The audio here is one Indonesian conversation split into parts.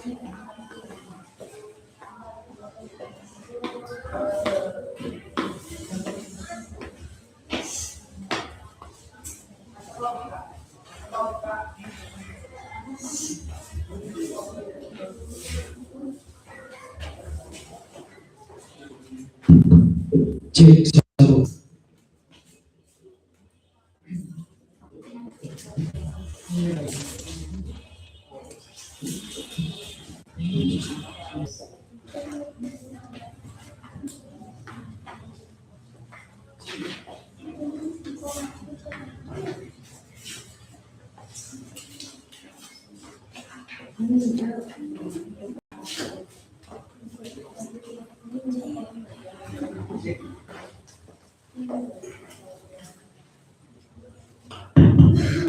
Cek satu.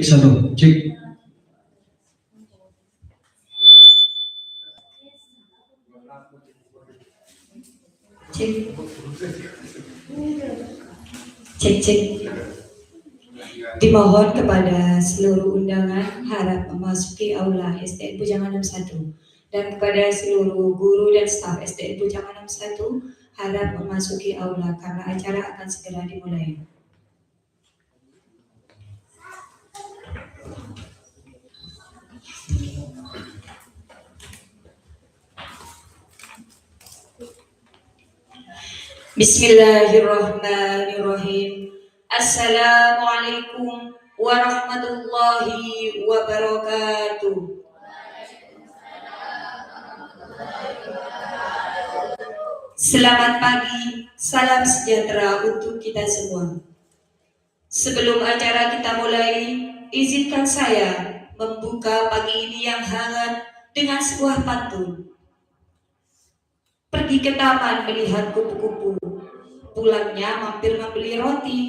Satu, cek. Cek. Dimohon kepada seluruh undangan harap memasuki aula SDN Bujangan 61 dan kepada seluruh guru dan staf SDN Bujangan 61 harap memasuki aula karena acara akan segera dimulai. Bismillahirrahmanirrahim. Assalamualaikum warahmatullahi wabarakatuh. Selamat pagi, salam sejahtera untuk kita semua. Sebelum acara kita mulai, izinkan saya membuka pagi ini yang hangat dengan sebuah pantun. Pergi ke taman melihat kupu-kupu, pulangnya mampir membeli roti.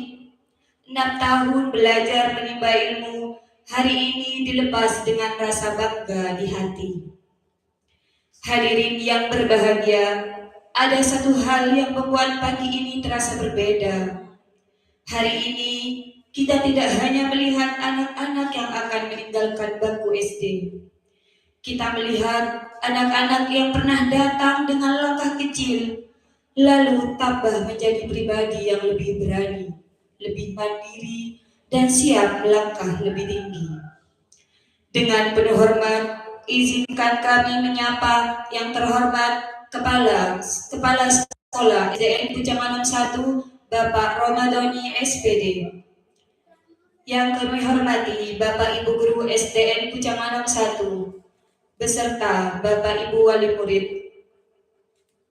6 tahun belajar menimba ilmu, hari ini dilepas dengan rasa bangga di hati. Hadirin yang berbahagia, ada satu hal yang membuat pagi ini terasa berbeda. Hari ini kita tidak hanya melihat anak-anak yang akan meninggalkan bangku SD. Kita melihat anak-anak yang pernah datang dengan langkah kecil, lalu tambah menjadi pribadi yang lebih berani, lebih mandiri, dan siap melangkah lebih tinggi. Dengan penuh hormat, izinkan kami menyapa yang terhormat Kepala Sekolah SDN Bujangan 1, Bapak Romadhoni SPD. Yang kami hormati Bapak Ibu Guru SDN Bujangan 1, beserta Bapak Ibu Wali Murid,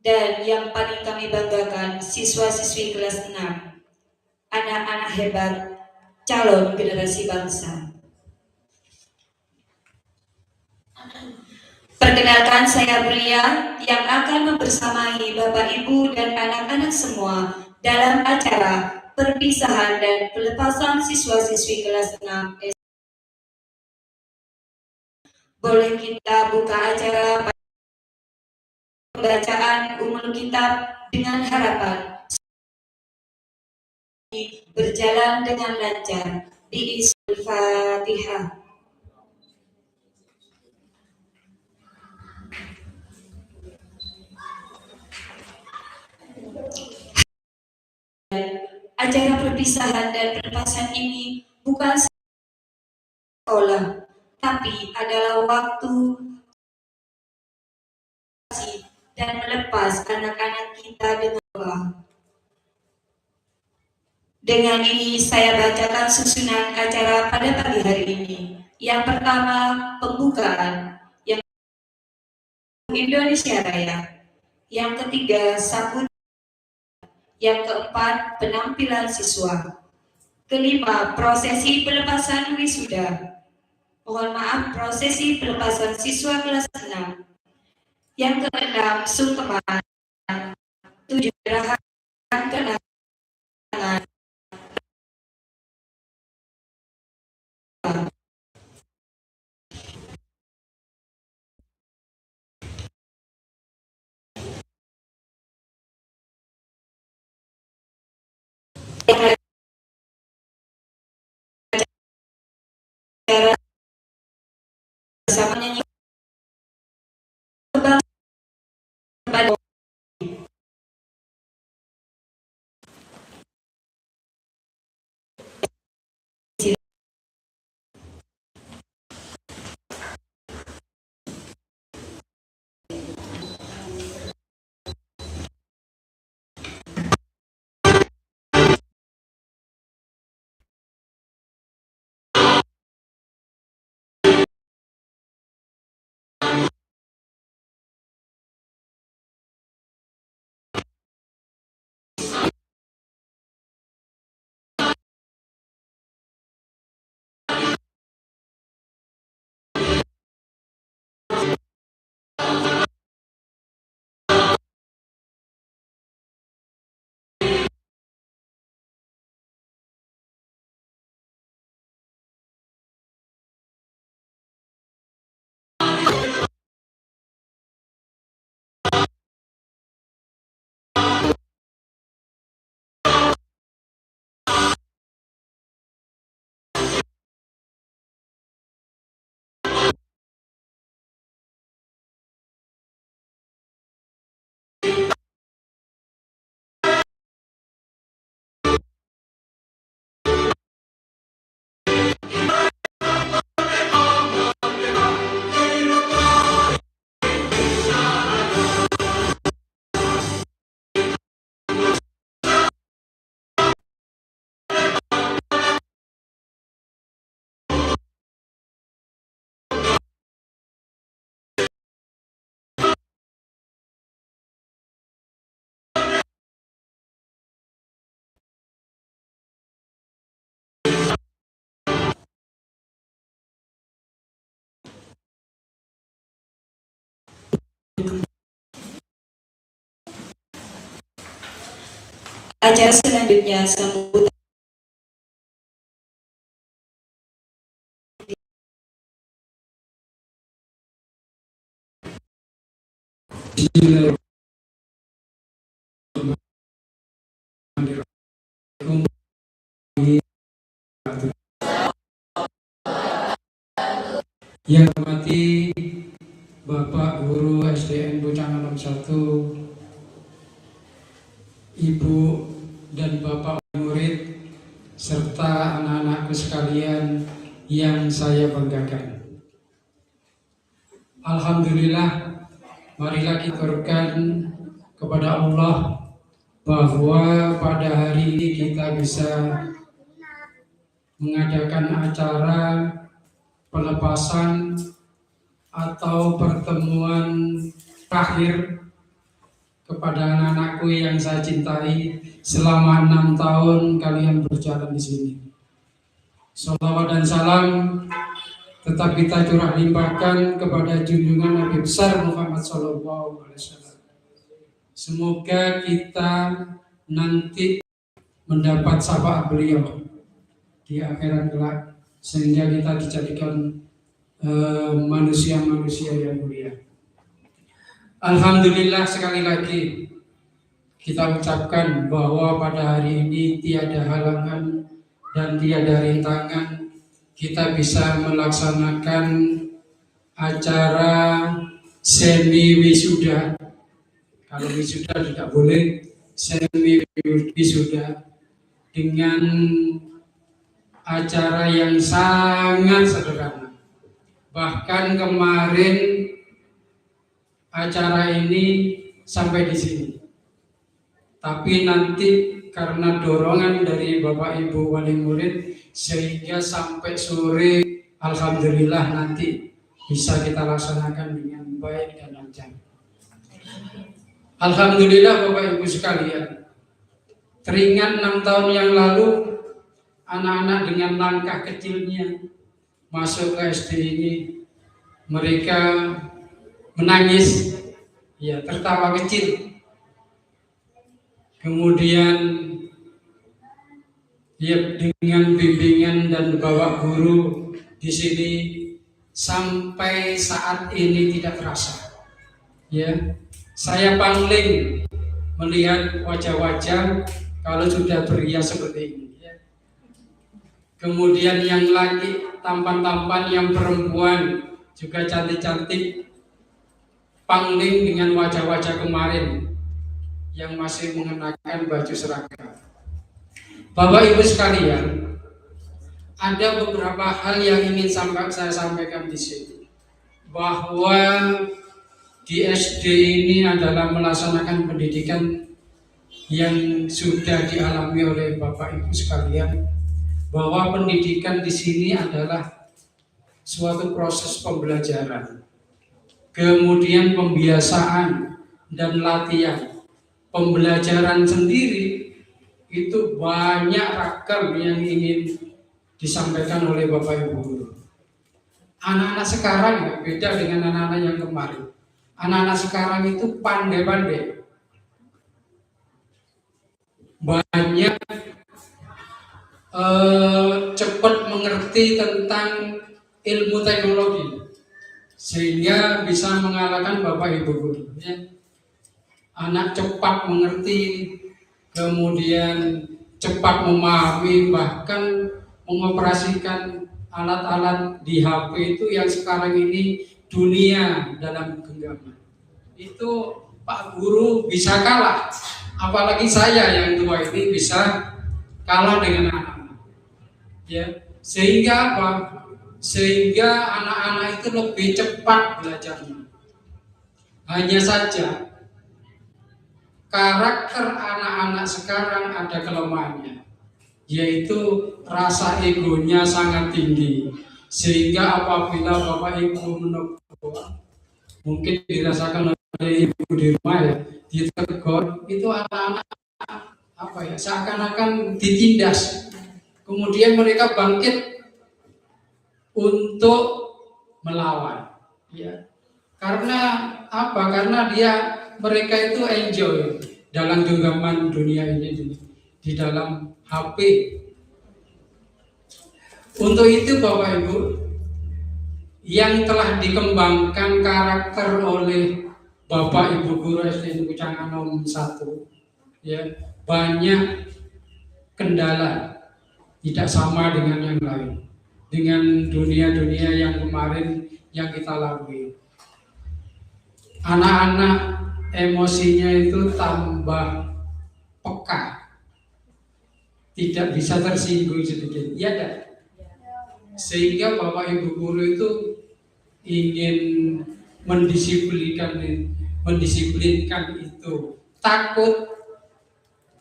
dan yang paling kami banggakan siswa-siswi kelas 6, anak-anak hebat, calon generasi bangsa. Perkenalkan, saya Belia yang akan membersamai Bapak Ibu dan anak-anak semua dalam acara perpisahan dan pelepasan siswa-siswi kelas 6 SD. Boleh kita buka acara pembacaan umul kitab dengan harapan berjalan dengan lancar. Al-Fatihah. Acara perpisahan dan pelepasan ini bukan sekolah, tapi adalah waktu dan melepas anak-anak kita dengan doa. Dengan ini saya bacakan susunan acara pada pagi hari ini. Yang pertama, pembukaan. Yang Indonesia Raya. Yang ketiga, sambutan. Yang keempat, penampilan siswa. Kelima, prosesi pelepasan wisuda. Mohon maaf, prosesi pelepasan siswa kelas 6. Yang keenam, sungkeman. 7, gerakan kenangan. Bersama nyanyi Acara selanjutnya sambutan Yang hormati Bapak Guru SDN Bocangan 1, Ibu dan Bapak murid, serta anak-anakku sekalian yang saya banggakan. Alhamdulillah, marilah kita berkan kepada Allah bahwa pada hari ini kita bisa mengadakan acara pelepasan atau pertemuan terakhir kepada anak-anakku yang saya cintai selama 6 tahun kalian berjalan di sini. Salawat dan salam tetap kita curah limpahkan kepada junjungan Nabi besar Muhammad SAW. Semoga kita nanti mendapat syafaat beliau di akhirat kelak, sehingga kita dijadikan manusia-manusia yang mulia. Alhamdulillah, sekali lagi kita ucapkan bahwa pada hari ini tiada halangan dan tiada rintangan kita bisa melaksanakan acara semi wisuda. Kalau wisuda tidak boleh, semi wisuda dengan acara yang sangat sederhana. Bahkan kemarin acara ini sampai di sini. Tapi nanti karena dorongan dari Bapak Ibu wali murid sehingga sampai sore, alhamdulillah nanti bisa kita laksanakan dengan baik dan lancar. Alhamdulillah Bapak Ibu sekalian, teringat 6 tahun yang lalu anak-anak dengan langkah kecilnya masuk ke SD ini, mereka menangis, ya tertawa kecil. Kemudian ya dengan bimbingan dan bapak guru di sini sampai saat ini tidak terasa. Ya, saya paling melihat wajah-wajah kalau sudah berhias seperti ini. Ya. Kemudian yang laki tampan-tampan, yang perempuan juga cantik-cantik, pangling dengan wajah-wajah kemarin yang masih mengenakan baju seragam. Bapak Ibu sekalian, ada beberapa hal yang ingin saya sampaikan di sini, bahwa di SD ini adalah melaksanakan pendidikan yang sudah dialami oleh Bapak Ibu sekalian, bahwa pendidikan di sini adalah suatu proses pembelajaran, kemudian pembiasaan dan latihan. Pembelajaran sendiri itu banyak ragam yang ingin disampaikan oleh Bapak Ibu guru. Anak-anak sekarang beda dengan anak-anak yang kemarin. Anak-anak sekarang itu pandai-pandai, banyak cepat mengerti tentang ilmu teknologi sehingga bisa mengalahkan Bapak Ibu guru. Ya. Anak cepat mengerti, kemudian cepat memahami, bahkan mengoperasikan alat-alat di HP itu yang sekarang ini dunia dalam genggaman. Itu Pak Guru bisa kalah, apalagi saya yang tua ini bisa kalah dengan anak-anak. Ya, sehingga apa? Sehingga anak-anak itu lebih cepat belajarnya. Hanya saja karakter anak-anak sekarang ada kelemahannya, yaitu rasa egonya sangat tinggi, sehingga apabila Bapak Ibu menegur, mungkin dirasakan oleh ibu di rumah ya, ditegur, itu anak-anak seakan-akan ditindas, kemudian mereka bangkit untuk melawan, ya. Karena apa? Karena mereka itu enjoy dalam genggaman dunia ini di dalam HP. Untuk itu Bapak Ibu, yang telah dikembangkan karakter oleh Bapak Ibu Guru SD Negeri Canganom 1, ya, banyak kendala, tidak sama dengan yang lain, dengan dunia-dunia yang kemarin yang kita lalui. Anak-anak emosinya itu tambah peka, tidak bisa tersinggung sedikit, ya kan? Sehingga Bapak Ibu Guru itu ingin mendisiplinkan itu, takut,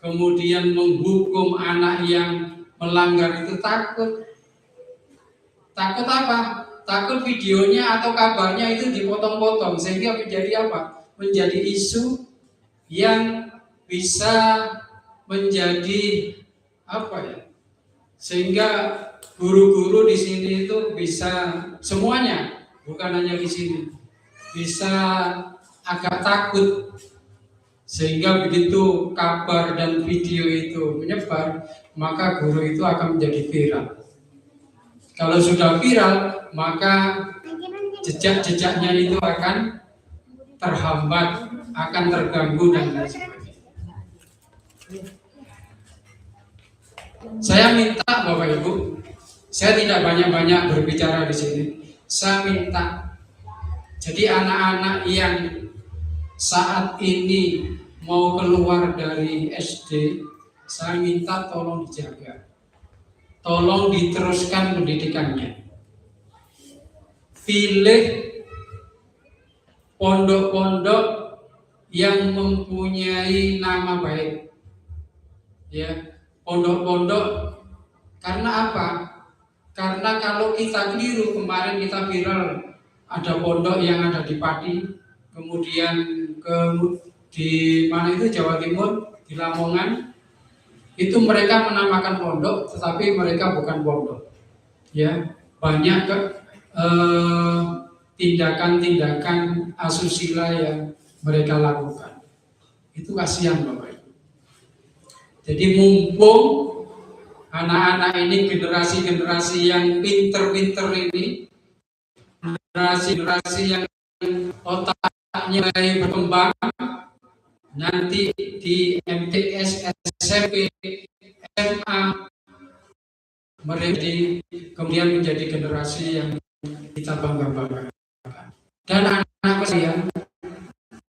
kemudian menghukum anak yang melanggar itu takut apa? Takut videonya atau kabarnya itu dipotong-potong sehingga menjadi apa? Menjadi isu yang bisa menjadi apa ya? Sehingga guru-guru di sini itu bisa semuanya, bukan hanya di sini, bisa agak takut, sehingga begitu kabar dan video itu menyebar, maka guru itu akan menjadi viral. Kalau sudah viral, maka jejak-jejaknya itu akan terhambat, akan terganggu dan lain sebagainya. Saya minta Bapak Ibu, saya tidak banyak-banyak berbicara di sini. Saya minta, jadi anak-anak yang saat ini mau keluar dari SD, saya minta tolong dijaga, tolong diteruskan pendidikannya. Pilih pondok-pondok yang mempunyai nama baik, ya, pondok-pondok. Karena apa? Karena kalau kita keliru, kemarin kita viral ada pondok yang ada di Pati, kemudian di mana itu Jawa Timur, di Lamongan, itu mereka menamakan pondok, tetapi mereka bukan pondok. Ya, banyak tindakan-tindakan asusila yang mereka lakukan. Itu kasihan Bapak Ibu. Jadi mumpung anak-anak ini generasi-generasi yang pinter-pinter ini, generasi-generasi yang otaknya berkembang, nanti di MTS, SMP, SMA, mereka kemudian menjadi generasi yang kita bangga-banggakan. Dan anak-anak saya,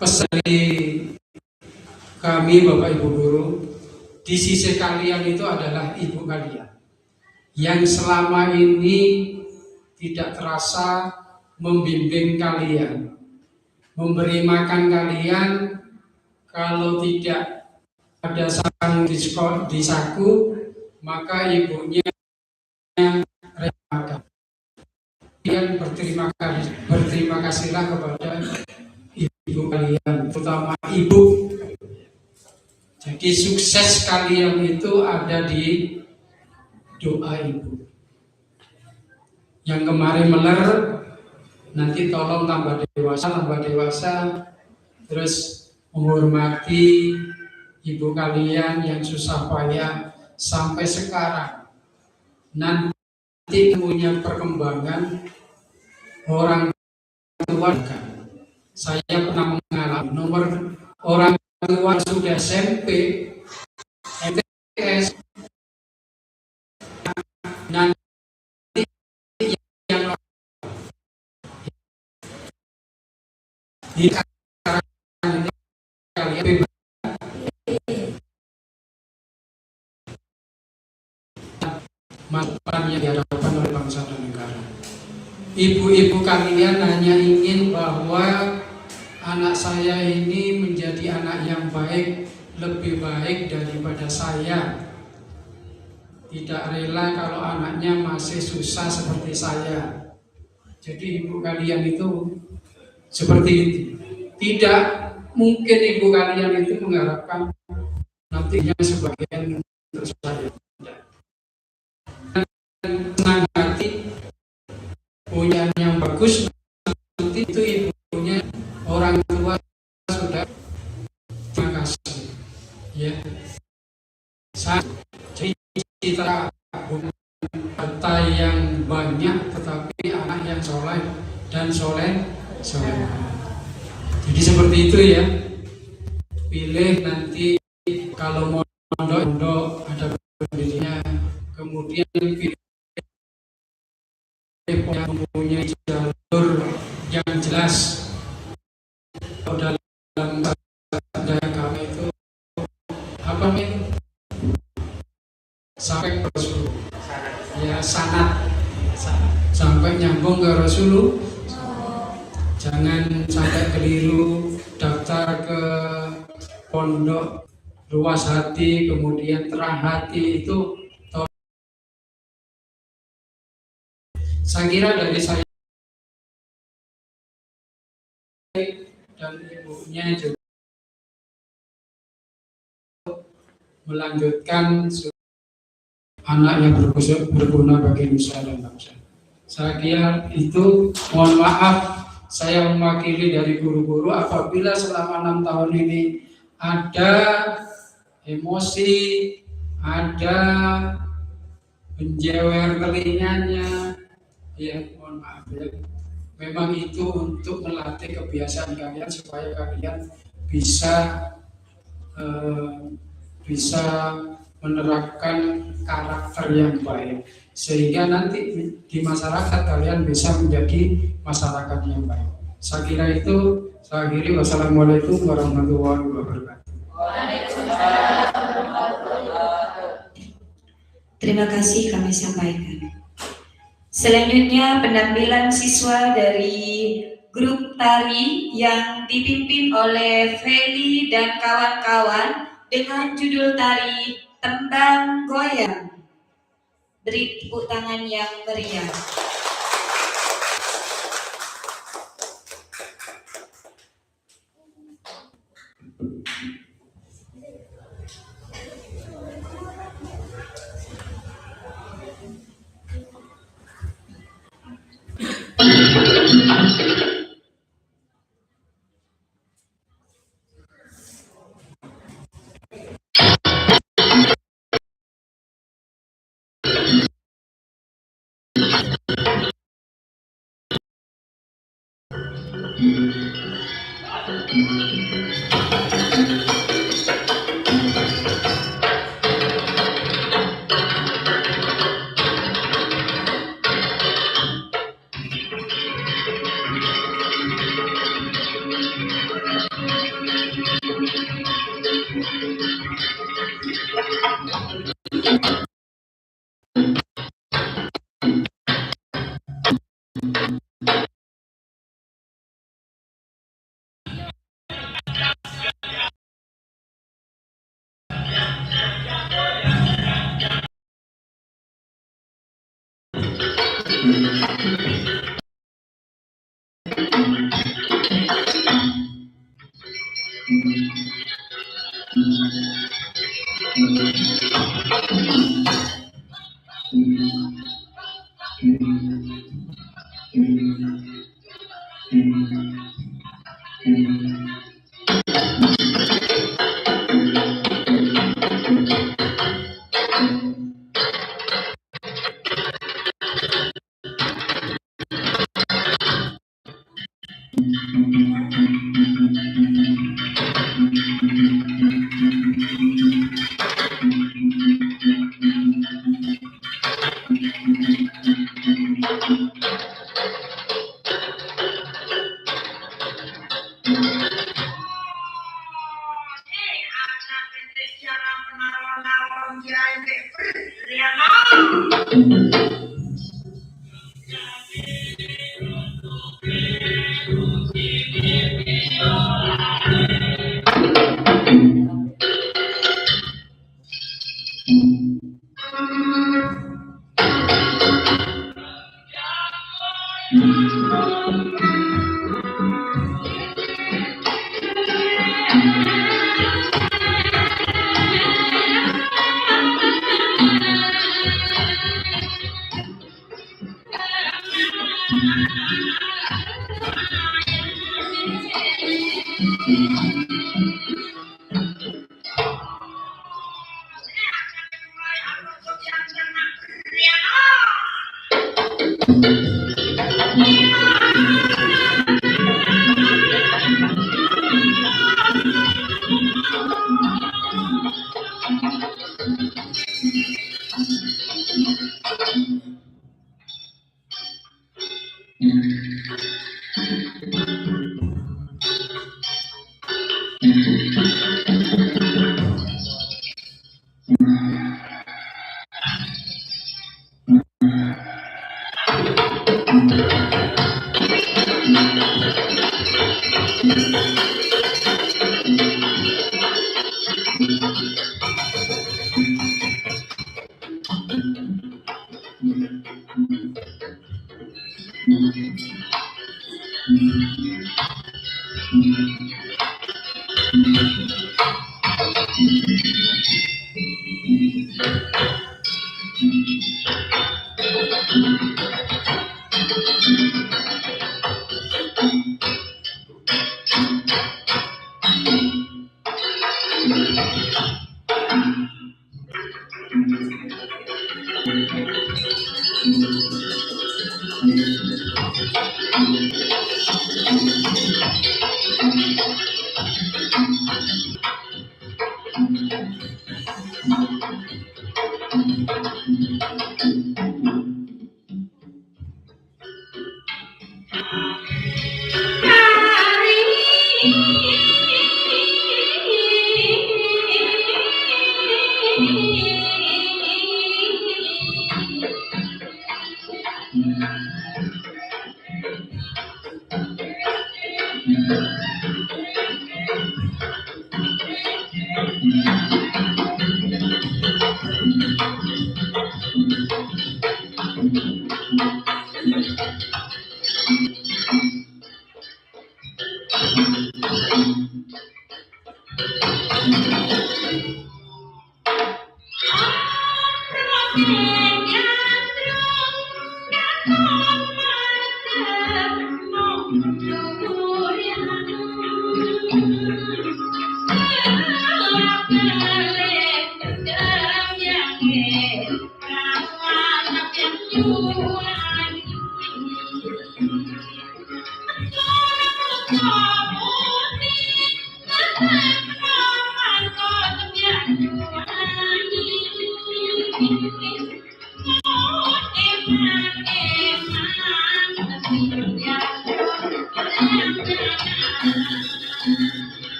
pesan dari kami Bapak Ibu Guru, di sisi kalian itu adalah ibu kalian yang selama ini tidak terasa membimbing kalian, memberi makan kalian. Kalau tidak ada sarung di saku, maka ibunya makan. Kalian berterima kasihlah kepada ibu kalian, terutama ibu. Jadi sukses kalian itu ada di doa ibu. Yang kemarin meler, nanti tolong tambah dewasa, terus menghormati ibu kalian yang susah payah sampai sekarang. Nanti punya perkembangan orang tua. Saya pernah mengalami orang tua sudah SMP, MTS, nanti yang di ini kalian masukan yang diharapkan oleh bangsa dan negara. Ibu-ibu kalian hanya ingin bahwa anak saya ini menjadi anak yang baik, lebih baik daripada saya. Tidak rela kalau anaknya masih susah seperti saya. Jadi ibu kalian itu seperti itu. Tidak mungkin ibu kalian itu mengharapkan nantinya sebagian untuk saya. Senang hati punya yang bagus, nanti itu ibunya cita harta yang banyak tetapi anak yang soleh dan soleh. Jadi seperti itu ya. Pilih nanti kalau mondok ada pendirinya, kemudian pilih yang mempunyai jalur yang jelas. Kalau dalam budaya kami itu apa itu sampai ke Rasul, ya sanad sampai nyambung ke Rasul. Jangan sampai keliru daftar ke pondok luas hati kemudian terang hati itu. Saya kira dari saya dan ibunya juga melanjutkan anak yang berguna bagi nusa dan bangsa. Saya kira itu. Mohon maaf saya mewakili dari guru-guru apabila selama 6 tahun ini ada emosi, ada menjewer telinganya, ya mohon maaf ya. Memang itu untuk melatih kebiasaan kalian supaya kalian bisa menerapkan karakter yang baik sehingga nanti di masyarakat kalian bisa menjadi masyarakat yang baik. Saya kira itu. Saya akhiri. Wassalamualaikum warahmatullahi wabarakatuh. Terima kasih kami sampaikan. Selanjutnya penampilan siswa dari grup tari yang dipimpin oleh Feli dan kawan-kawan dengan judul tari Tembang Goyang. Beri tepuk tangan yang meriah.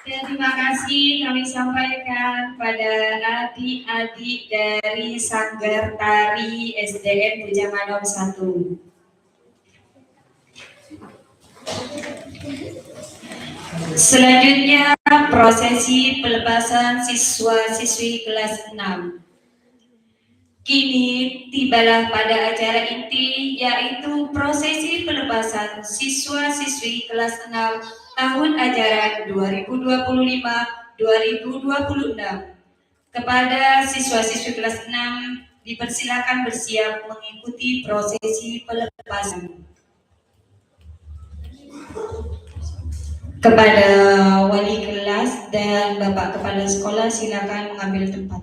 Terima kasih kami sampaikan pada adik-adik dari Sanggar Tari SDN Bujamanom 1. Selanjutnya prosesi pelepasan siswa-siswi kelas 6. Kini tibalah pada acara inti, yaitu prosesi pelepasan siswa-siswi kelas 6 tahun ajaran 2025-2026. Kepada siswa-siswi kelas 6 dipersilakan bersiap mengikuti prosesi pelepasan. Kepada wali kelas dan Bapak Kepala Sekolah silakan mengambil tempat.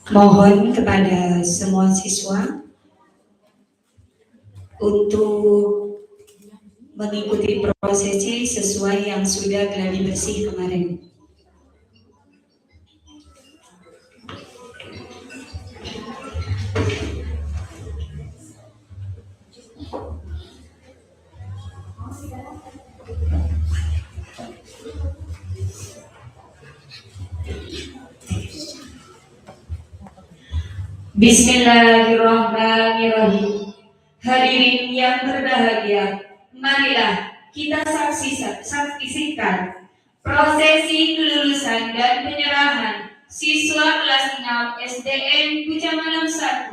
Mohon kepada semua siswa untuk mengikuti prosesi sesuai yang sudah gladi bersih kemarin. Bismillahirrahmanirrahim. Hadirin yang berbahagia, marilah kita saksikan prosesi kelulusan dan penyerahan siswa kelas 6 SDN Bujamalam 1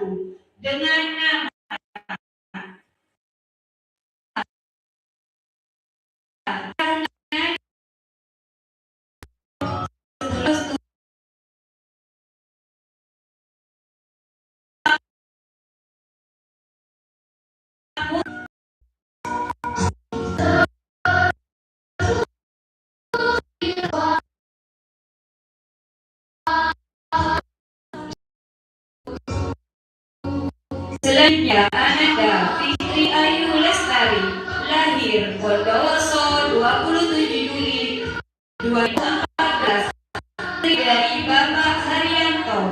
dengan nama selanjutnya Ananda Fitri Ayu Lestari, lahir Bondowoso 27 Juli 2014, dari Bapak Haryanto.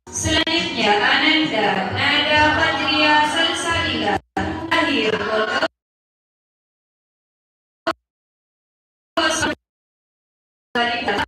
Selanjutnya Ananda Nada Fajria Salsabila, lahir Bondowoso 2014.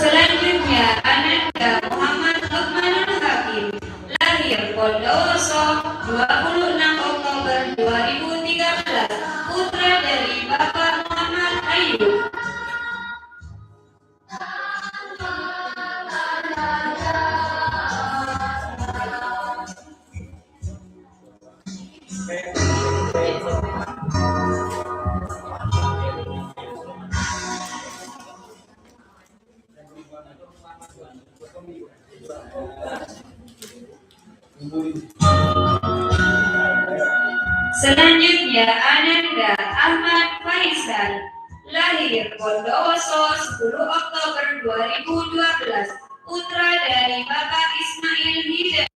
Selanjutnya Ananda Muhammad Lukmanul Hakim, lahir Bondowoso 26 Oktober 2013, putra dari Bapak Muhammad Ayub. Selanjutnya Ananda Ahmad Faisal, lahir Bondowoso 10 Oktober 2012, putra dari Bapak Ismail Hidayat.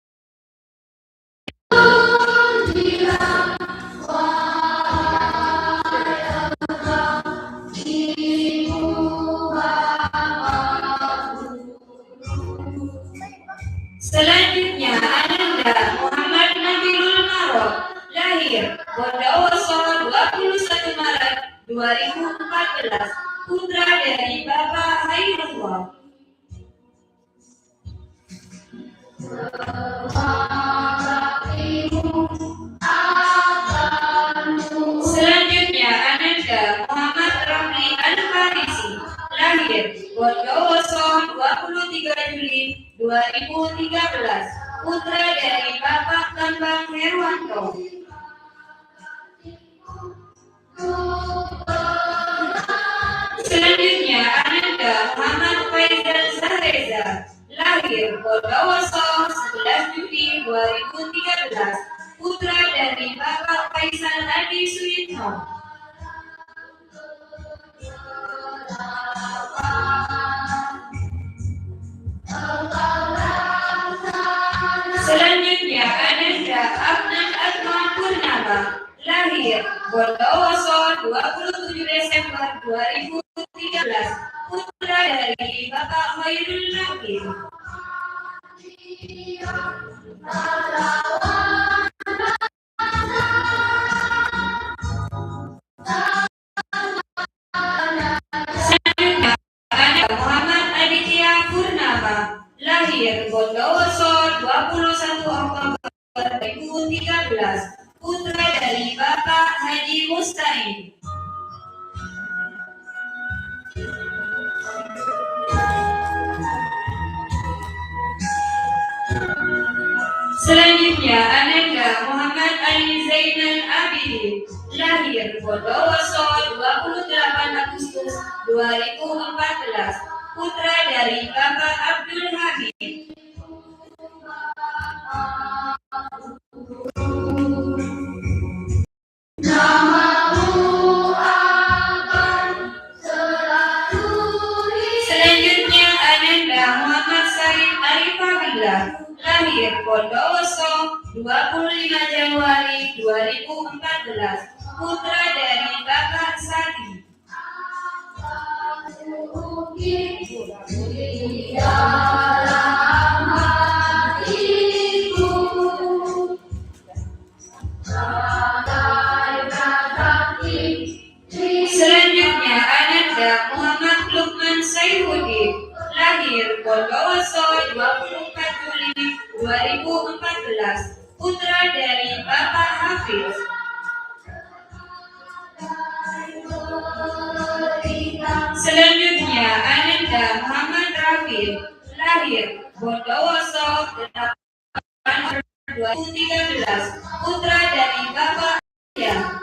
Selanjutnya Ananda Muhammad Nabilul Marok, lahir Bondowoso 21 Maret 2014, putra dari Bapak Hairullah. Juli 2013, putra dari Bapak Bambang Herwanto. Selanjutnya, Ananda Muhammad Faizal Zahreza, lahir Bondowoso 11 Juli 2013, putra dari Bapak Faisal Adi Suyitno. Selanjutnya, Ananda Adnan Atma Purnama, lahir Bondowoso 27 Desember 2013, putra dari Bapak Khairul Nabil. Selanjutnya, Ananda Muhammad Aditya Purnama, lahir Bondowoso 21 Oktober 2013, putra dari Bapak Haji Mustain. Selanjutnya, Ananda Muhammad Ali Zainal Abidin, lahir Bondowoso 28 Agustus 2014, putra dari Bapak Abdul Hamid. Selanjutnya, Ananda Muhammad Said Arifahillah, lahir Bondowoso 25 Januari 2014, putra dari Bapak Sati. Selanjutnya, Ananda Muhammad Lukman Saifuddin, lahir Bondowoso 24 Juli 2014, putra dari Bapak Hafiz. Selanjutnya, Ananda Muhammad Rafid, lahir Bondowoso 8 2013, putra dari Bapak Ya.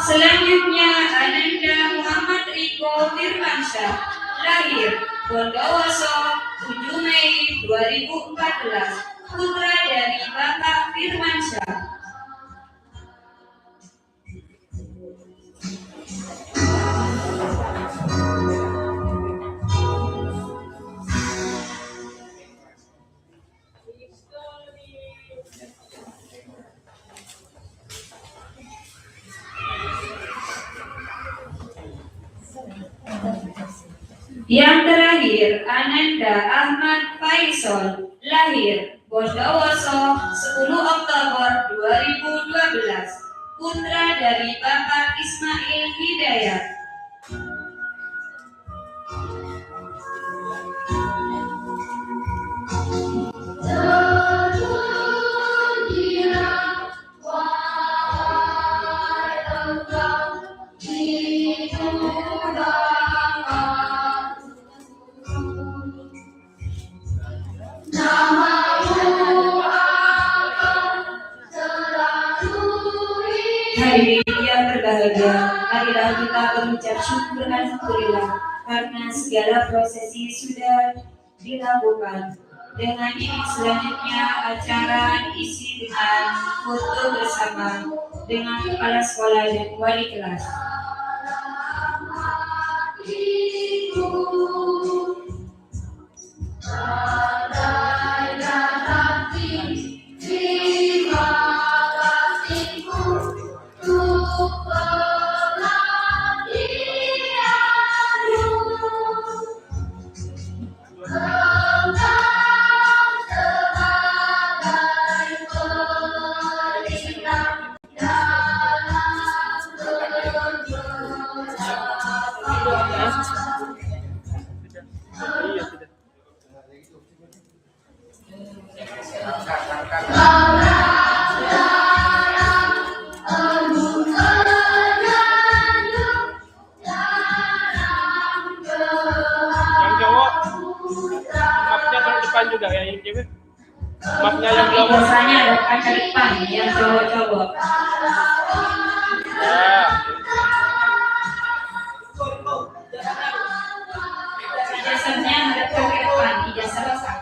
Selanjutnya, Ananda Muhammad Riko Firmansyah, lahir Bondowoso 7 Mei 2014, putra dari Bapak Firmansyah. Yang terakhir, Ananda Ahmad Faisal, lahir Bondowoso 10 Oktober 2012, putra dari Bapak Ismail Hidayat. Hadirin yang berbahagia, marilah kita berucap syukur alhamdulillah karena segala prosesi sudah dilakukan. Dengan ini selanjutnya acara diisi dengan foto bersama dengan kepala sekolah dan wali kelas. cowok-cowok. Ijazahnya menghadap ke depan, ijazah basah.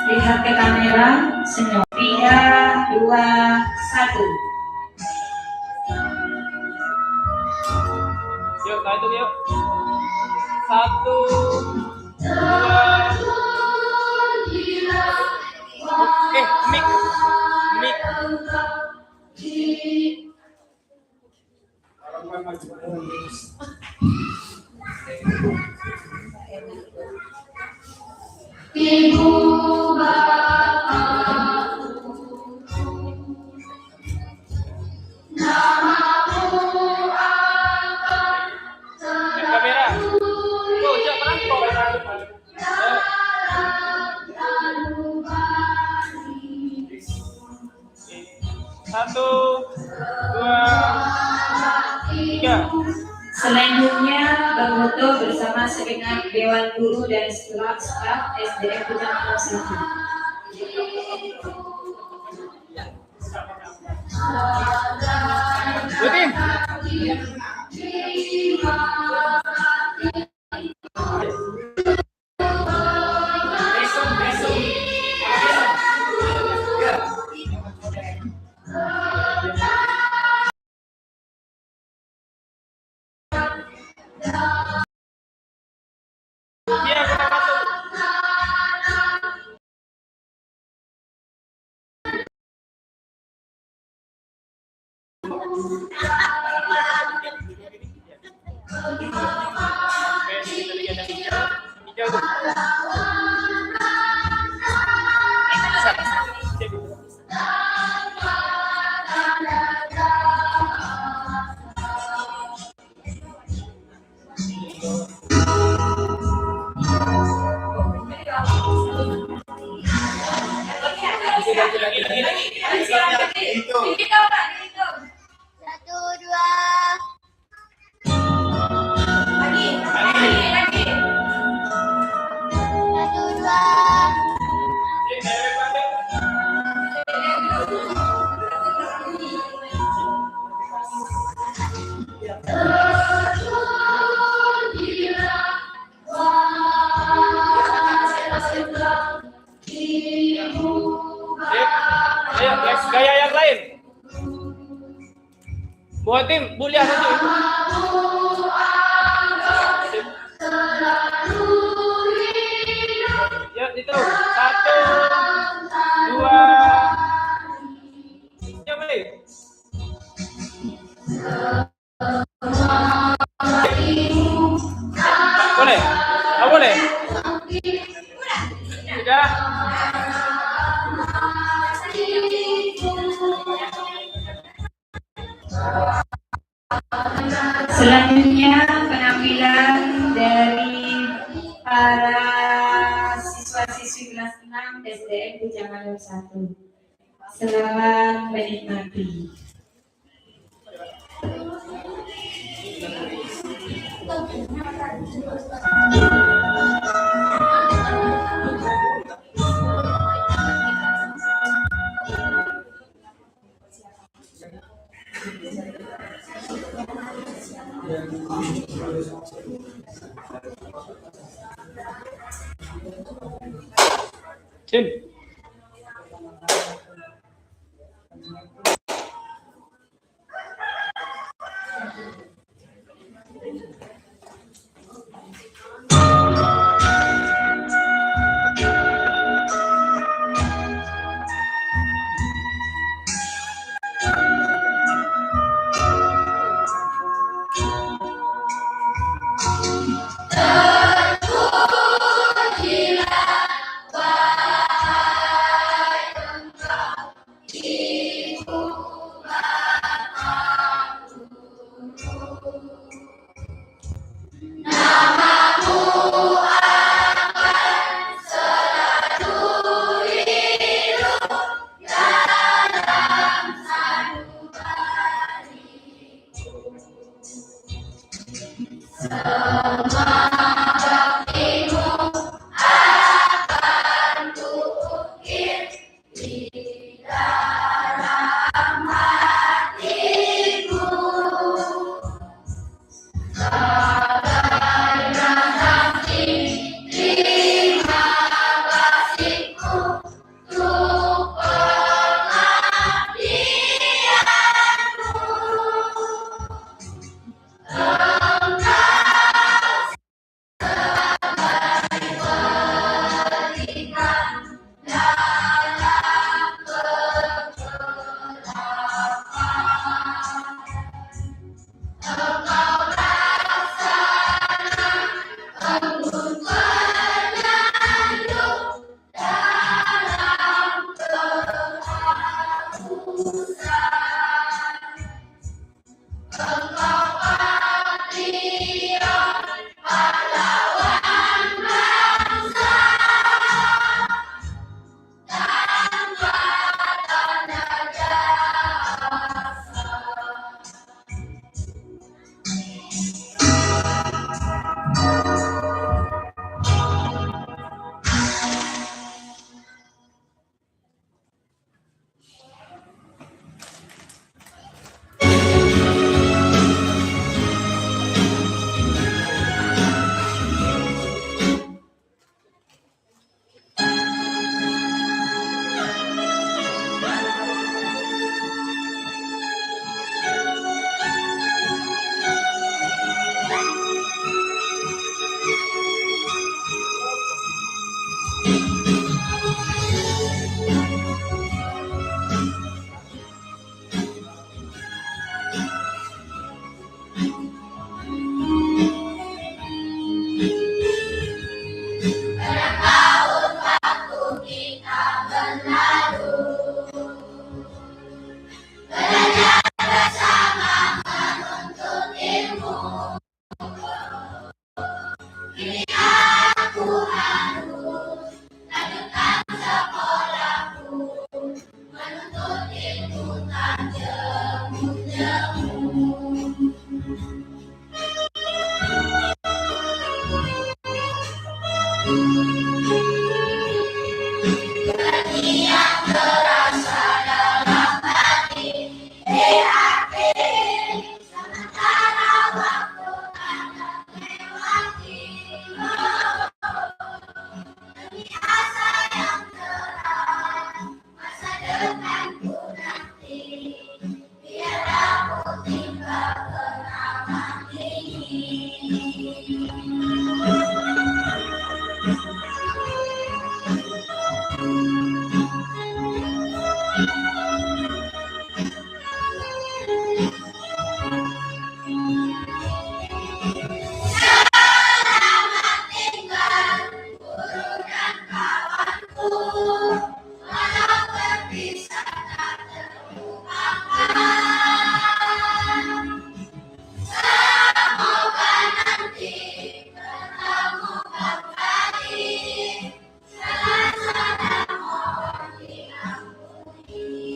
Lihat ke kamera, senyum. 3, 2, 1. Yuk, nah itu yuk. 1, 2. Mic. Ibu Bapa, namamu angkat Kamera. Tuh, jangan pelan kok. Satu, 2, 3. Selanjutnya berfoto bersama segenap Dewan Guru dan staf SDM Kecamatan 1. Rutin. Iya, kita masuk. Hijau tuh. satu dua. Satu dua. Ayo, next gaya yang lain. Buat tim, buliah satu. Yuk, itu. 1, 2. Yuk, boleh. Boleh? Nggak boleh? Sudah. Selanjutnya penampilan dari para siswa-siswi kelas 6 SDM Kecamatan 1. Selamat menikmati. Tim. Ibu selalu belajar bersama menuntut ilmu. Kini aku harus lanjutkan sekolahku, menuntut ilmu tak jemu-jemu. Bagi yang terasa dalam hati, berarti sementara waktu akan melewati. Demi asa yang cerah, masa depanku nanti, biar aku tinggal beramah ini. Selamat tinggal guru dan kawanku, walau berpisah tak terlupakan. Semoga nanti bertemu kembali, segala salah mohon diampuni.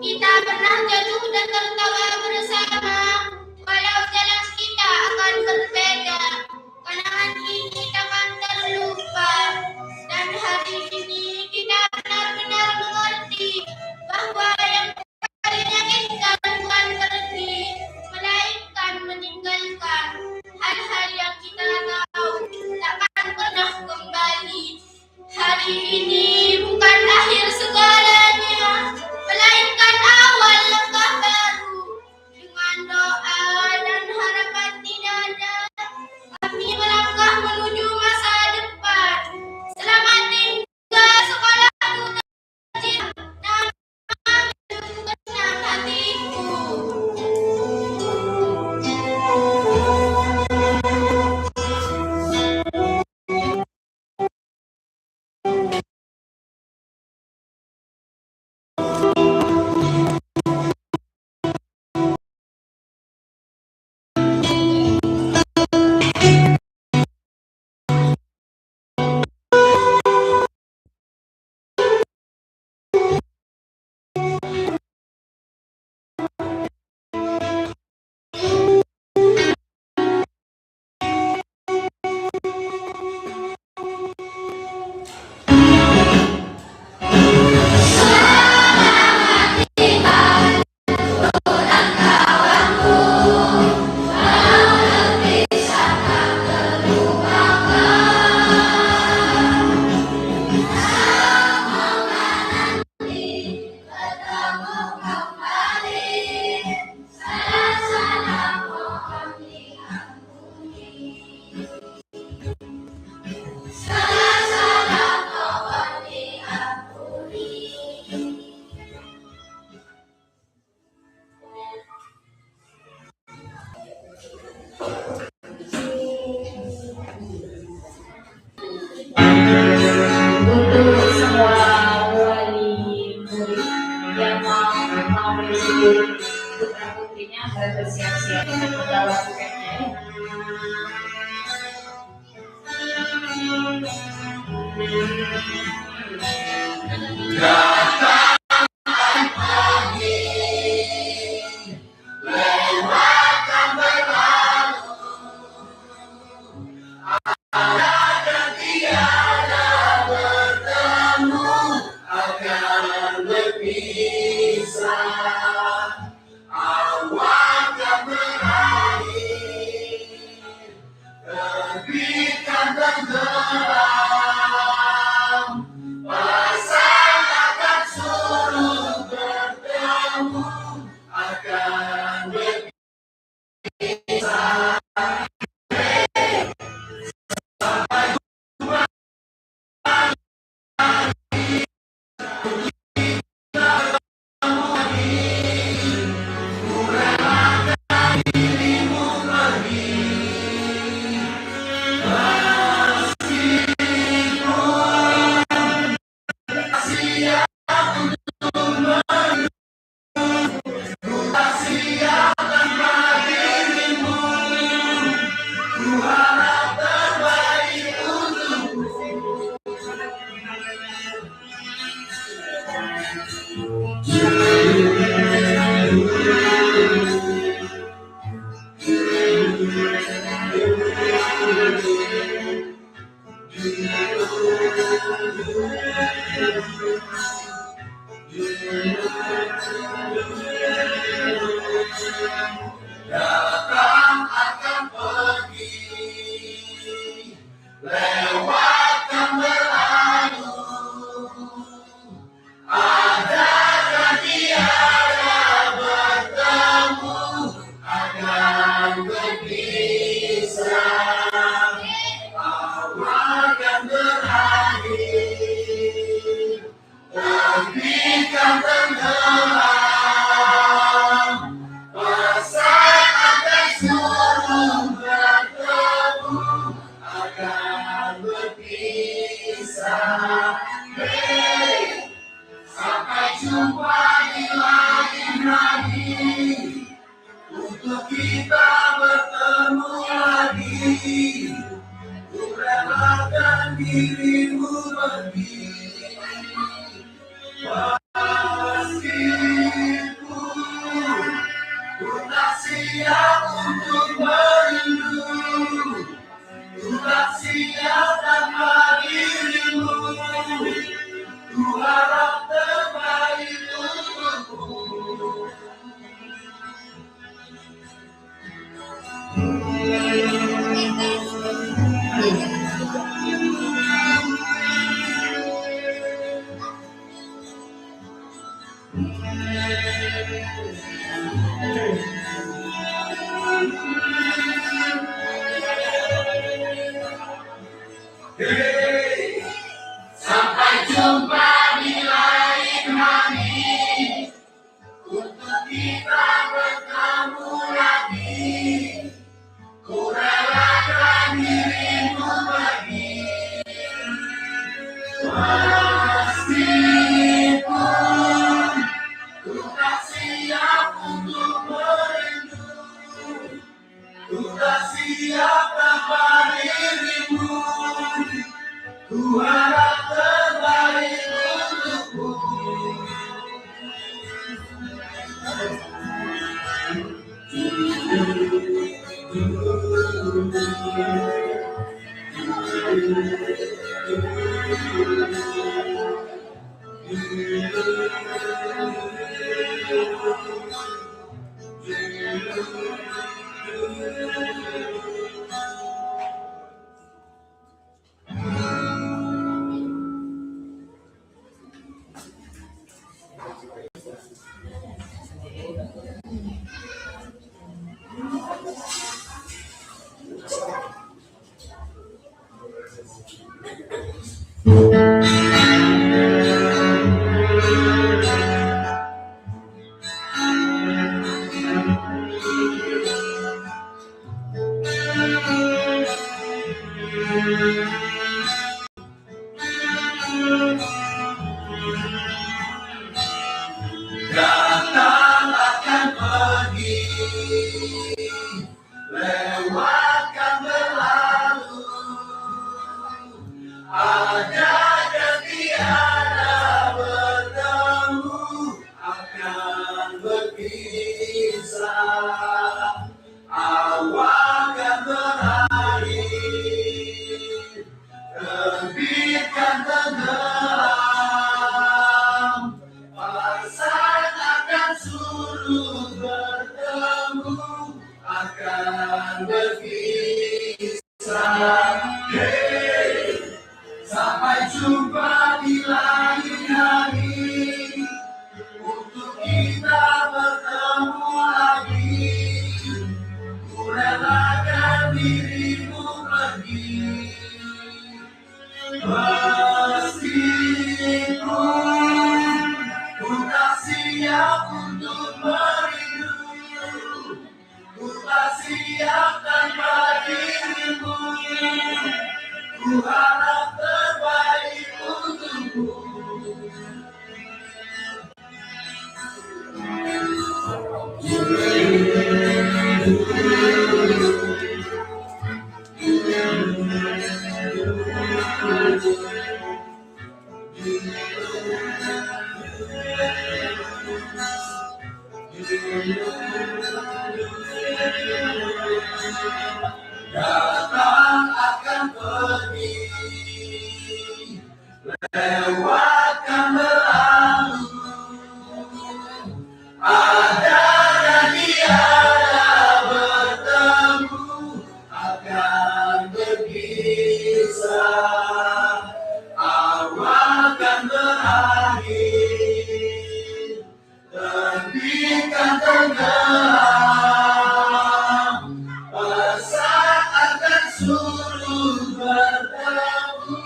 Kita pernah jatuh dan tertawa bersama, walau jalan kita akan berbeda. Kenangan ini takkan terlupa, dan hari ini kita benar-benar mengerti bahwa yang paling menyakitkan bukan pergi, melainkan meninggalkan hal-hal yang kita tahu takkan pernah kembali. Hari ini bukan akhir segalanya, melainkan awal langkah baru. Dengan doa dan harapan tidak ada, kami melangkah menuju masa depan. Selamat tinggal sekolahku tercinta, nama mengenang hatiku. Untuk semua wali murid yang mau menyebut putra putrinya harus bersiap-siap untuk membawa buketnya. Sampai jumpa di lain hari, untuk kita bertemu lagi. Ku relakan dirimu pergi, meskipun ku tak siap untuk merindu, ku tak siap tanpa dirimu. Ku harap terbaik untukku. Datang akan pergi, lewatkan berlalu, ada dan tiada bertemu, akan berpisah, awal kan berakhir, terbitkan tenggelam, pasang akan surut bertemu, akan berpisah. Hey, sampai jumpa di lain hari, untuk kita bertemu lagi. Ku relakan dirimu pergi, meskipun ku tak siap untuk merindu, ku tak siap tanpa dirimu. Ku harap terbaik untukku. Datang akan pergi, lewatkan berlalu, ada dan tiada bertemu, akan berpisah, awal kan berakhir, terbitkan tenggelam, pasang akan surut bertemu,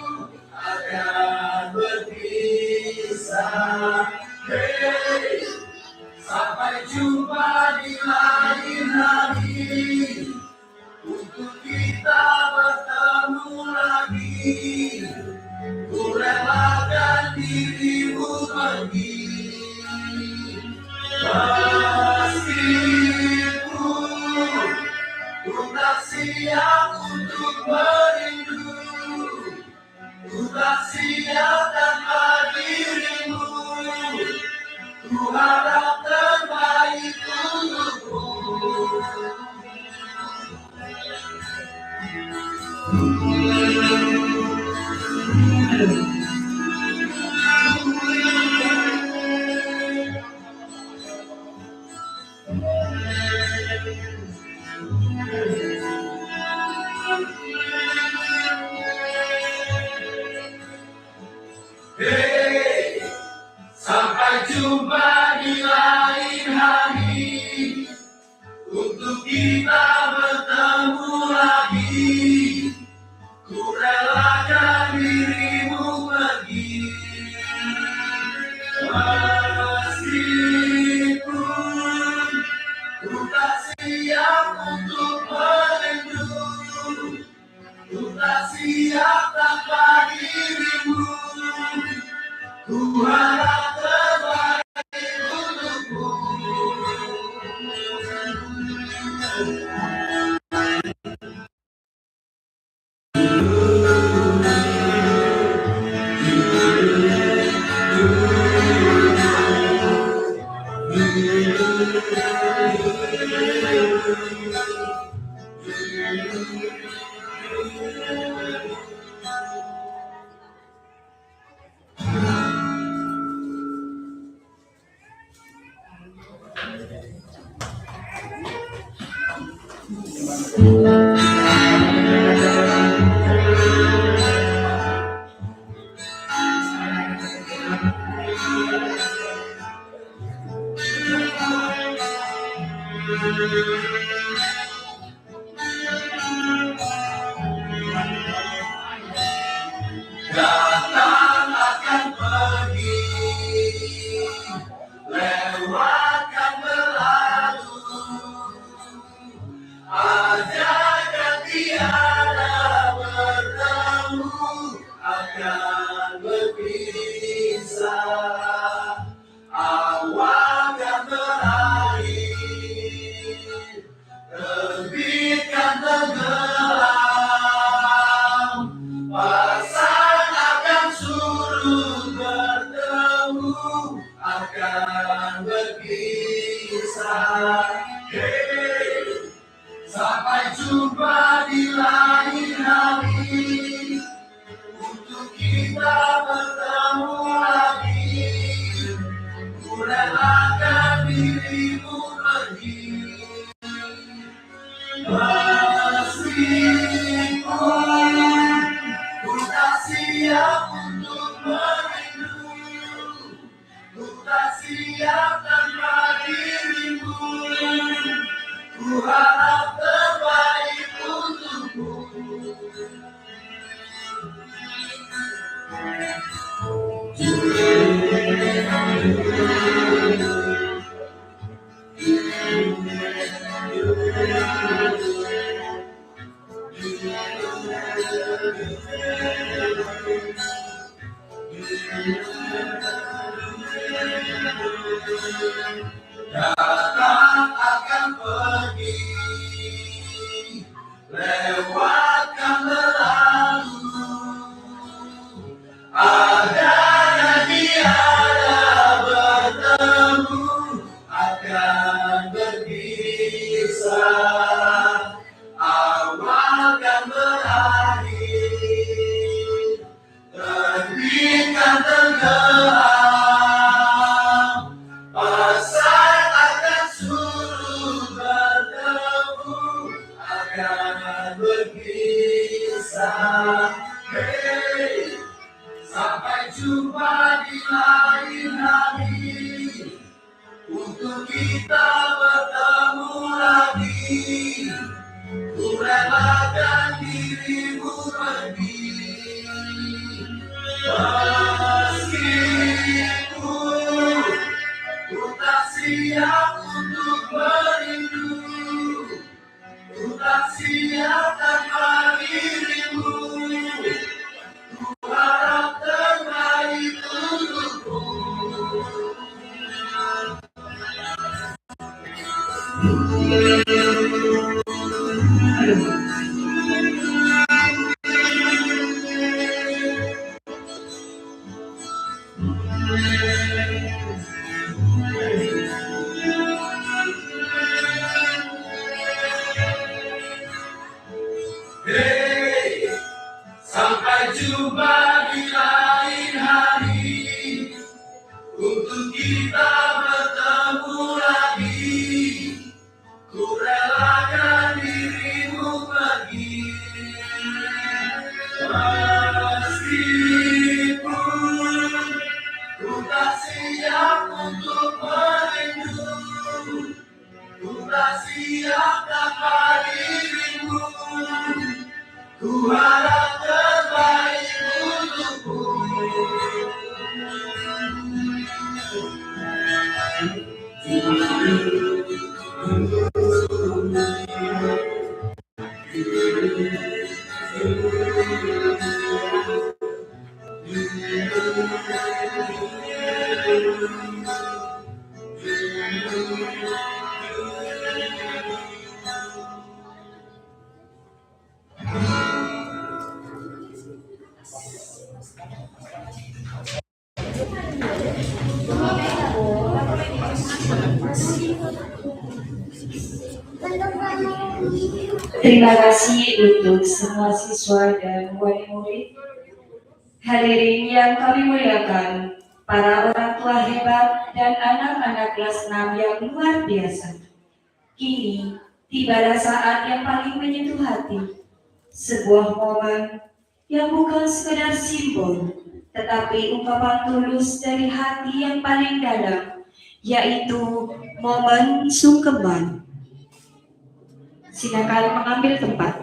akan berpisah. Hey, sampai jumpa di lain hari, untuk kita bertemu lagi. Ku relakan dirimu pergi, meskipun ku tak siap untuk merindu, ku tak siap tanpa dirimu. Ku harap terbaik untukku. Hey, sampai jumpa di lain hari. Datang akan pergi, lewat kan berlalu, ada dan tiada bertemu, akan berpisah, awal kan berakhir, terbitkan tenggelam, pasang akan suruh bertemu, akan berpisah. Hey, sampai jumpa di lain hari, untuk kita bertemu lagi, ku relakan dirimu pergi. Meskipun ku tak siap untuk merindu, ku tak siap tanpa dirimu, ku harap terbaik untukmu. Datang akan pergi, lewat kan berlalu, ada dan tiada bertemu, akan berpisah, awal kan berakhir, terbitkan tenggelam, pasang akan suruh bertemu, akan berpisah. Hey, sampai jumpa di lain hari, untuk kita bertemu lagi, ku relakan dirimu pergi. Meskipun ku tak siap untuk merindu, ku tak siap tanpa dirimu, ku harap terbaik untukmu. Hey, sampai jumpa di lain hari, untuk kita bertemu lagi, ku relakan dirimu pergi. Meskipun ku tak siap untuk merindu, ku tak siap tanpa dirimu, ku harap terbaik untukmu. Terima kasih untuk semua siswa dan wali murid. Hadirin yang kami muliakan, para orang tua hebat dan anak-anak kelas 6 yang luar biasa. Kini tibalah saat yang paling menyentuh hati. Sebuah momen yang bukan sekedar simbol, tetapi ungkapan tulus dari hati yang paling dalam, yaitu momen sungkeman. Silakan mengambil tempat.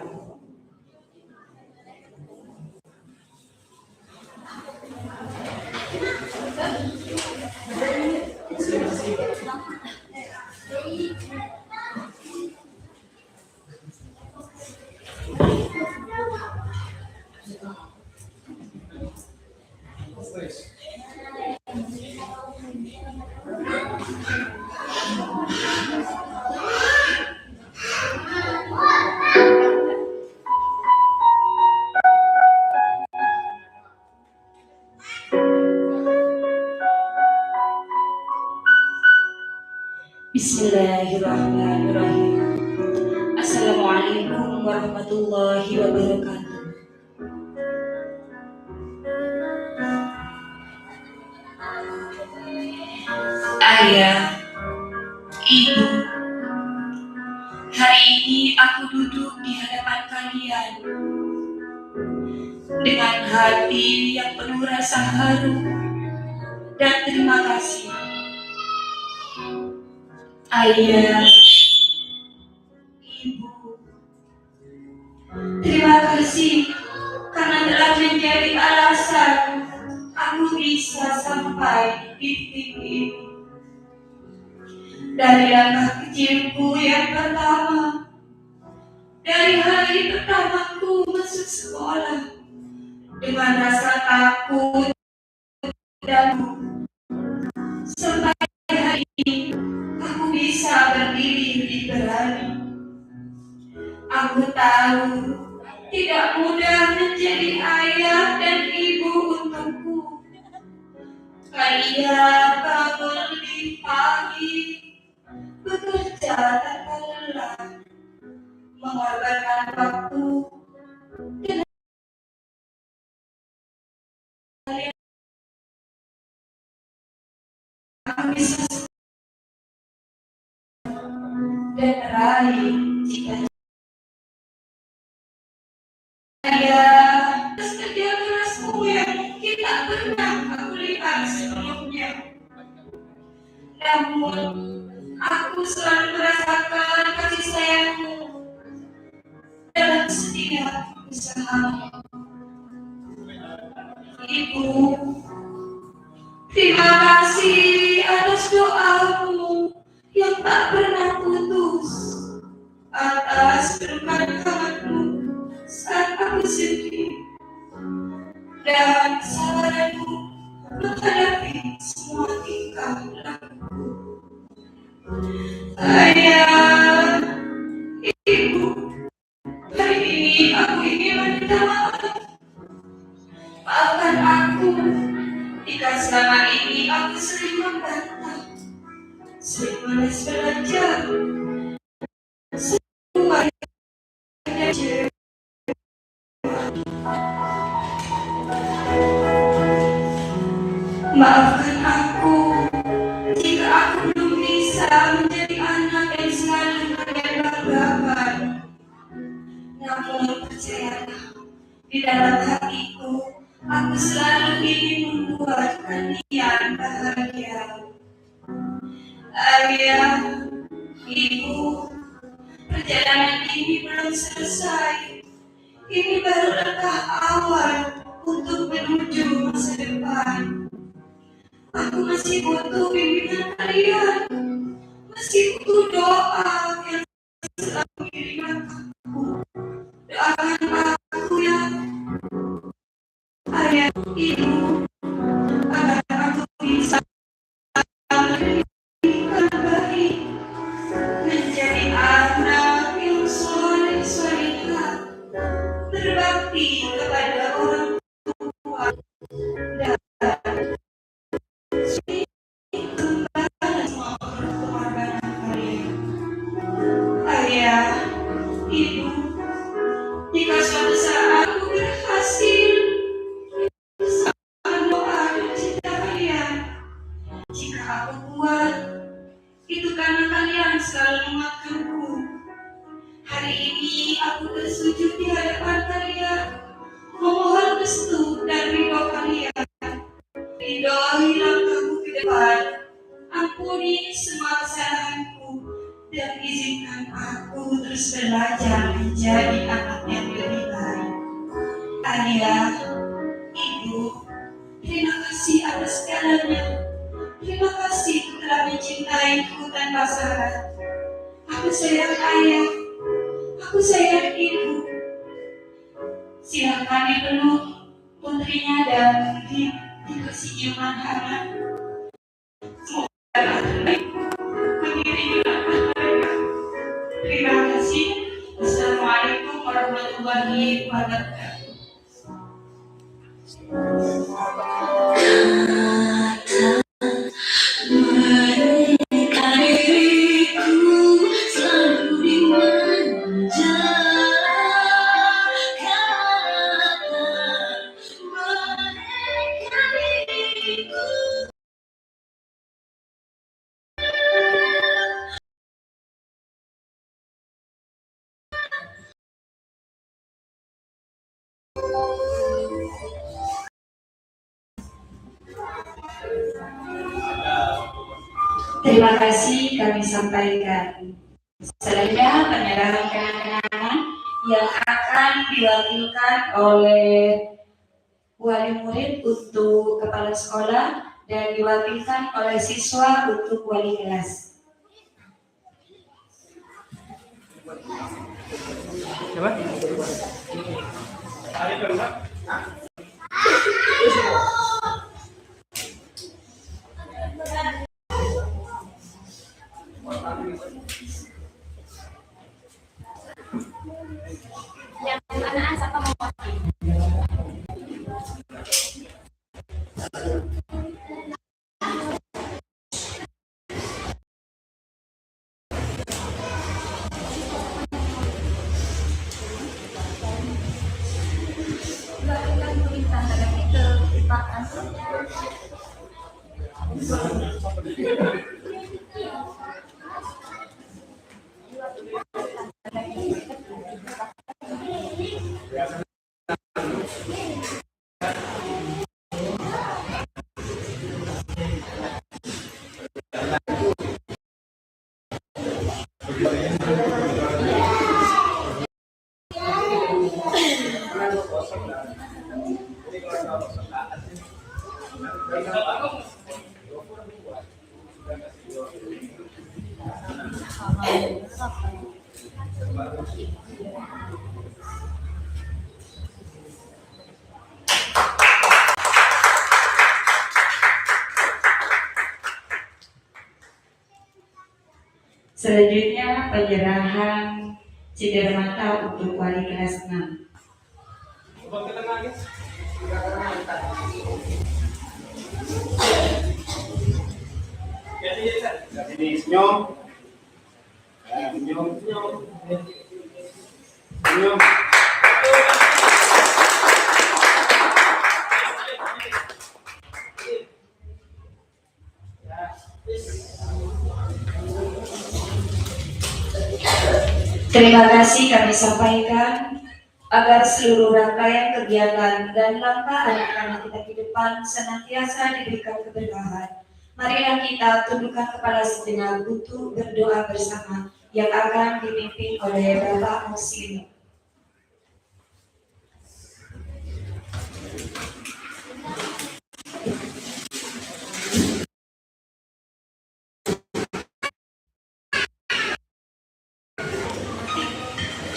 Bismillahirrahmanirrahim. Assalamualaikum warahmatullahi wabarakatuh. Ayah, Ibu, hari ini aku duduk di hadapan kalian dengan hati yang penuh rasa haru dan terima kasih. Ayah, Ibu, terima kasih karena telah menjadi alasan aku bisa sampai di titik ini. Dari langkah kecilku yang pertama, dari hari pertamaku masuk sekolah, dengan rasa takut dan sampai hari ini aku bisa berdiri lebih berani. Aku tahu tidak mudah menjadi ayah dan ibu untukku. Kalian bangun lebih pagi, bekerja tanpa lelah, mengorbankan waktu, dan kalian bisa dan meraih cita-cita. Atas kerja kerasmu yang mungkin tak pernah aku lihat sebelumnya. Namun, aku selalu merasakan kasih sayangmu dalam setiap usaha. Ibu, terima kasih atas doamu yang tak pernah putus, atas berkat-Mu saat aku sedih, dan saranmu menghadapi semua tingkah laku. Ayah, Ibu, hari ini aku ingin meminta maaf. Maafkan aku jika selama ini aku sering membantah, sering malas belajar, sering belajar. Maafkan aku jika aku belum bisa menjadi anak yang selalu kalian banggakan. Namun percayalah, di dalam hatiku aku selalu ingin membuat kalian bahagia. Ayah, Ibu, perjalanan ini belum selesai. Ini baru langkah awal untuk menuju masa depan. Aku masih butuh bimbingan kalian, masih butuh doa yang selalu mengiringi aku. Doakan aku ya, Ayah, Ibu, agar aku bisa menjadi baik, menjadi anak yang soleh-solehah, berbakti kepada orang tua dan kembali semua pengorbanan kalian. Hari ini aku bersujud di hadapan kalian, memohon restu dan ridho kalian. Ridhoi langkahku ke depan, ampuni semua kesalahanku, dan izinkan aku terus belajar menjadi anak yang lebih baik. Ayah, Ibu, terima kasih atas segalanya. Terima kasih telah mencintaiku tanpa syarat. Aku sayang ayah, aku sayang ibu. Silakan dipeluk putrinya dan dikasih ciuman hangat. Semoga terbaik mengiringi langkah mereka. Terima kasih. Assalamualaikum warahmatullahi wabarakatuh. Terima kasih kami sampaikan. Selanjutnya penyerahan kenang-kenangan yang akan diwakilkan oleh wali murid untuk kepala sekolah dan diwakilkan oleh siswa untuk wali kelas. Coba. Yang anak siapa mau Selanjutnya penyerahan cenderamata untuk wali kelas 6. Ini senyum. Senyum. Senyum. Terima kasih kami sampaikan agar seluruh rangkaian kegiatan dan langkah anak-anak kita ke depan senantiasa diberikan keberkahan. Marilah kita tundukkan kepala sejenak untuk berdoa bersama yang akan dipimpin oleh Bapak Muslim.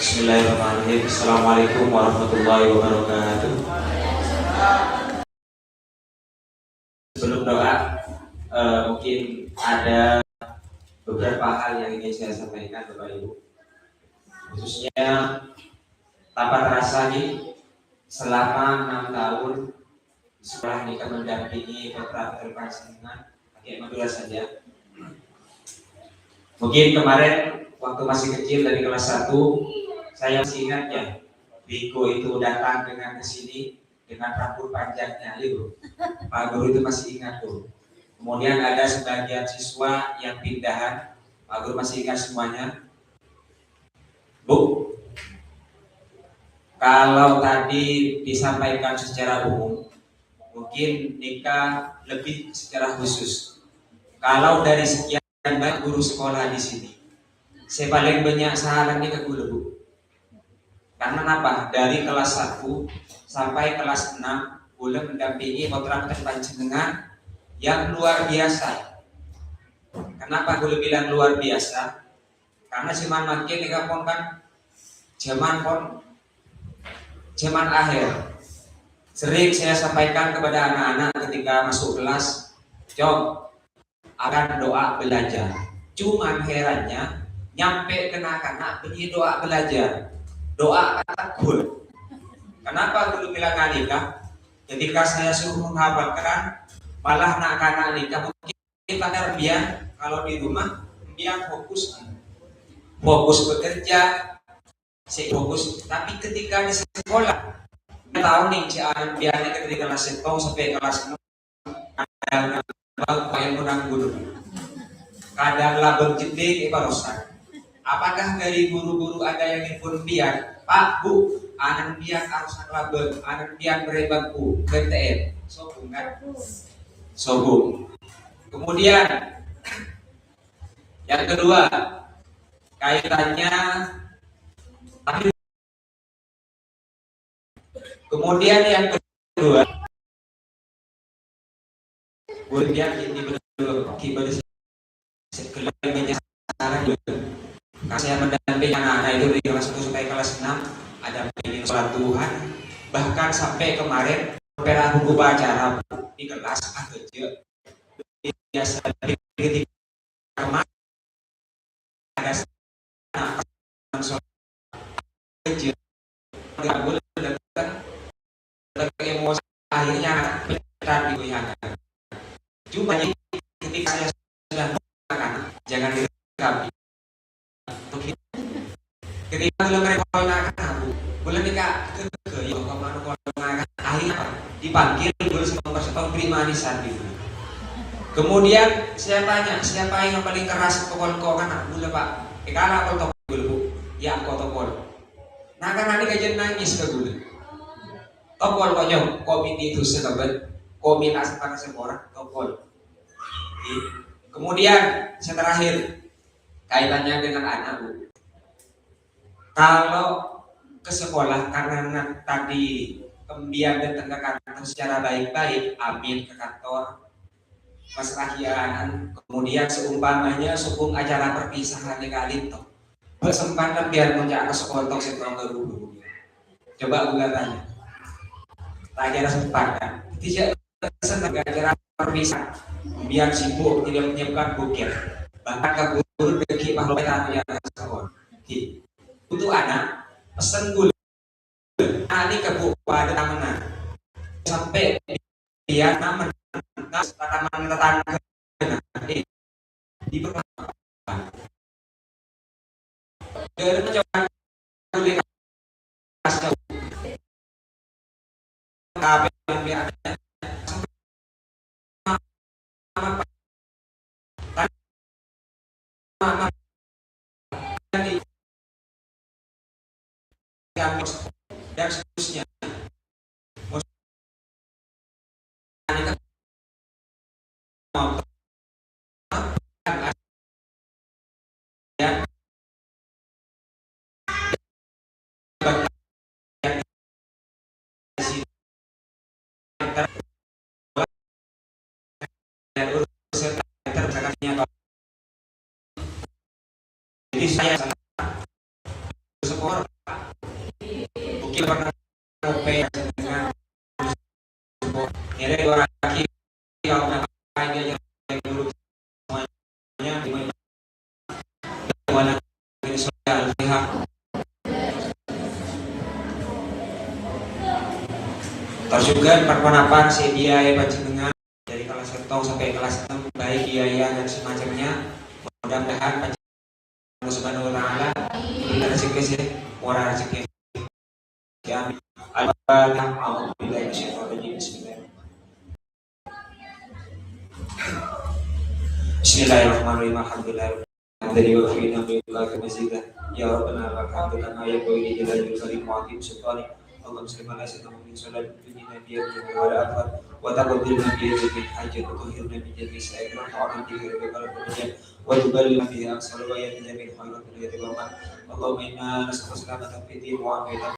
Bismillahirrahmanirrahim. Assalamualaikum warahmatullahi wabarakatuh. Sebelum doa, mungkin ada beberapa hal yang ingin saya sampaikan Bapak Ibu. Khususnya tanpa terasa nih, selama 6 tahun sekolah ini kan mendampingi Putra Putri Panjenengan Kakek Madura saja. Mungkin kemarin waktu masih kecil dari kelas 1, saya masih ingat ya, Biko itu datang dengan kesini dengan rambut panjangnya, itu Pak Guru itu masih ingat tuh. Kemudian ada sebagian siswa yang pindahan, Pak Guru masih ingat semuanya. Bu, Kalau tadi disampaikan secara umum, mungkin nikah lebih secara khusus. Kalau dari sekian banyak guru sekolah di sini, saya paling banyak saran ini ke guru, Bu. Karena apa? Dari kelas 1 sampai kelas 6 boleh mendampingi potratkan panjenengan yang luar biasa. Kenapa guru bilang luar biasa? Karena zaman makin nikah pun kan zaman akhir. Sering saya sampaikan kepada anak-anak ketika masuk kelas, Jom, akan doa belajar. Cuman herannya, nyampe ke anak-anak bunyi doa belajar, doa takut. Kenapa dulu bilang nikah? Ketika saya suruh menghafalkan, malah anak-anak nikah mungkin pada biar kalau di rumah dia fokus bekerja, fokus. Tapi ketika di sekolah, dia tahu nih si anak biarnya ketika kelas 1 sampai kelas 6 kadang yang menang guru, kadang labang jeding ibarosan. Apakah dari guru-guru ada yang nelfon biar, Pak, Bu, anak biar harus labang, anak biar berebangku, BTN, sobung kan? Sobung. Kemudian yang kedua, kaitannya kemudian yang kedua, kemudian ini betul sekelilingnya salah juga. Nah, saya mendampingi anak-anak itu dari kelas 1 sampai kelas 6, ada pengen sholat Tuhan, bahkan sampai kemarin pernah buku acara di kelas kerja biasa ketika kemarin ada anak sholat kerja nggak boleh datang emosi, akhirnya pecah di goyangan. Cuma ketika saya sudah mengatakan jangan direkam, ketika belum merekonakan boleh nikah ke ya kemana konakan, akhirnya apa? Dipanggil boleh setong prima nisan gitu. Kemudian saya tanya siapa yang paling keras tokol kan boleh Pak? Karena apa tokol Bu? Ya kok tokol. Nah kan nanti kajian nangis ke gue. Tokol kok nyong komite itu setelah kombinasi pada seorang tokol. Kemudian yang terakhir kaitannya dengan anak Bu. Kalau ke sekolah karena tadi pembiayaan datang ke kantor secara baik-baik, amin ke kantor masrahian, kemudian seumpamanya sukung acara perpisahan kali itu kesempatan biar menjak ke sekolah tong setong ke dulu. Coba gugatannya lagi ada kesempatan tidak senang acara perpisahan biar sibuk tidak menyiapkan bukit, bahkan ke guru bagi pahlawan yang sekolah untuk anak pesen gula ini ke bu pada taman sampai dia taman tetangga di perkampungan dari mencoba kulit kasih kabel biar dan seterusnya. Jadi saya sekolah mungkin pernah ngopi dengan nilai orang lagi kalau ngapain dia yang dulu semuanya dimana ini sosial pihak terus juga perpanapan si biaya panjenengan dari kelas 1 sampai kelas 6 baik biaya dan semacamnya, mudah-mudahan panjenengan Subhanahu wa ta'ala berikan rezeki sih orang rezeki ya al-fatihah. A'udzubillahi minasyaitonir rajim. Bismillahirrahmanirrahim. Alhamdulillah علمتني وفينا من الله مزيدا يا ربنا لك الحمد كما ينبغي لجلال الكريم وعظيم سلطانك. اللهم صل على سيدنا محمد صلى الله عليه وسلم وعلى اله وتقبلنا بيده من حج وتطهرنا من جميع سائر وتعظم به بقلب الدنيا وتبلغ به اقصى الغايات من جميع خيرات الدنيا والآخرة. اللهم انا نسالك سلامة في الدين وعافية